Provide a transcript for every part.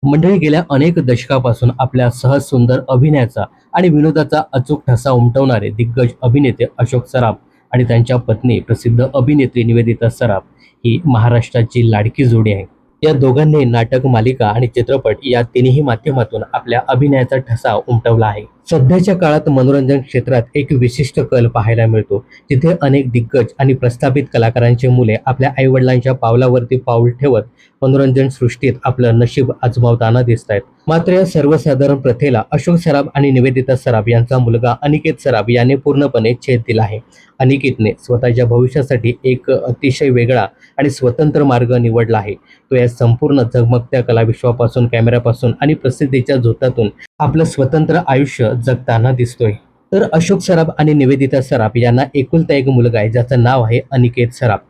मंडळी गेल्या अनेक दशकापासून आपल्या सहज सुंदर अभिनयाचा आणि विनोदाचा अचूक ठसा उमटवणारे दिग्गज अभिनेते अशोक सराफ आणि त्यांच्या पत्नी प्रसिद्ध अभिनेत्री निवेदिता सराफ ही महाराष्ट्राची लाडकी जोडी आहे. या दोघांनी नाटक, मालिका आणि चित्रपट या तिन्ही माध्यमातून आपल्या अभिनयाचा ठसा उमटवला आहे. सध्याच्या काळात मनोरंजन क्षेत्रात एक विशिष्ट कल पाहायला मिळतो, जिथे अनेक दिग्गज आणि प्रस्थापित कलाकारांची मुले आपल्या आईवडिलांच्या पावलावरती पाऊल ठेवत मनोरंजन सृष्टीत आपलं नशीब आजमावताना दिसत आहेत. मात्र या सर्वसाधारण प्रथेला अशोक सराफ आणि निवेदिता सराफ यांचा मुलगा अनिकेत सराफ याने पूर्णपणे छेद दिला आहे. अनिकेतने स्वतःच्या भविष्यासाठी एक अतिशय वेगळा आणि स्वतंत्र मार्ग निवडला आहे. तो या संपूर्ण झगमगत्या कलाविश्वापासून, कॅमेऱ्यापासून आणि प्रसिद्धीच्या झोतातून आपलं स्वतंत्र आयुष्य जगताना दिसतोय. तर अशोक सराफ आणि निवेदिता सराफ यांना एकुलता एक मुलगा आहे, ज्याचं नाव आहे अनिकेत सराफ.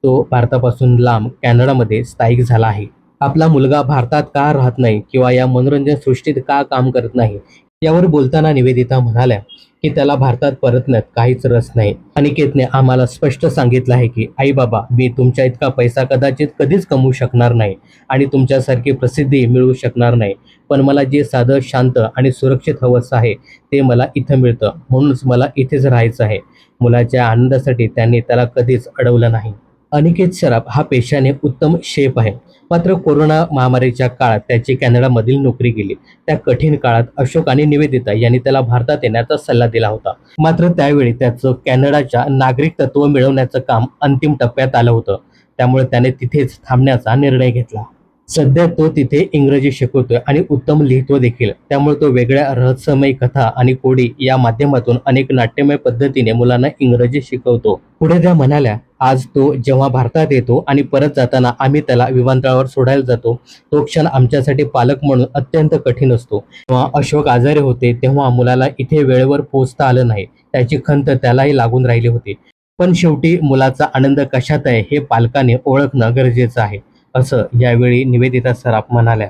तो भारतापासून लांब कॅनडामध्ये स्थायिक झाला आहे. आपला मुलगा भारतात का राहत नाही किंवा या मनोरंजन सृष्टीत का काम करत नाही, यावर बोलताना निवेदिता म्हणाल्या की त्याला भारतात परतण्यात काहीच रस नाही. अनिकेतने आम्हाला स्पष्ट सांगितलं आहे की आई बाबा, मी तुमच्या इतका पैसा कदाचित कधीच कमवू शकणार नाही आणि तुमच्यासारखी प्रसिद्धी मिळवू शकणार नाही, पण मला जे साधं, शांत आणि सुरक्षित हवंसं आहे ते मला इथं मिळतं, म्हणूनच मला इथेच राहायचं आहे. मुलाच्या आनंदासाठी त्यांनी त्याला कधीच अडवलं नाही. अनिकेत सराफ हा पेशाने उत्तम शेफ आहे. मात्र कोरोना महामारीच्या काळात त्याची कॅनडामधील नोकरी गेली. त्या कठीण काळात अशोक आणि निवेदिता यांनी त्याला भारतात येण्याचा सल्ला दिला होता. मात्र त्यावेळी त्याचं कॅनडाच्या नागरिकत्व मिळवण्याचं काम अंतिम टप्प्यात आलं होतं. त्यामुळे त्याने तिथेच थांबण्याचा निर्णय घेतला. सध्या तो तिथे इंग्रजी शिकवतोय आणि उत्तम लिहितो देखील. त्यामुळे तो वेगळ्या रहस्यमय कथा आणि कोडी या माध्यमातून अनेक नाट्यमय पद्धतीने मुलांना इंग्रजी शिकवतो. पुढे त्या म्हणाल्या, आज तो जेव्हा भारतात येतो आणि परत जाताना आम्ही त्याला विमानतळावर सोडायला जातो, तो क्षण आमच्यासाठी पालक म्हणून अत्यंत कठीण असतो. जेव्हा अशोक आजारी होते तेव्हा मुलाला इथे वेळेवर पोहोचता आलं नाही. त्याची खंत त्यालाही लागून राहिली होती. पण शेवटी मुलाचा आनंद कशात आहे हे पालकाने ओळखणं गरजेचं आहे, असं यावेळी निवेदिता सराफ म्हणाल्या.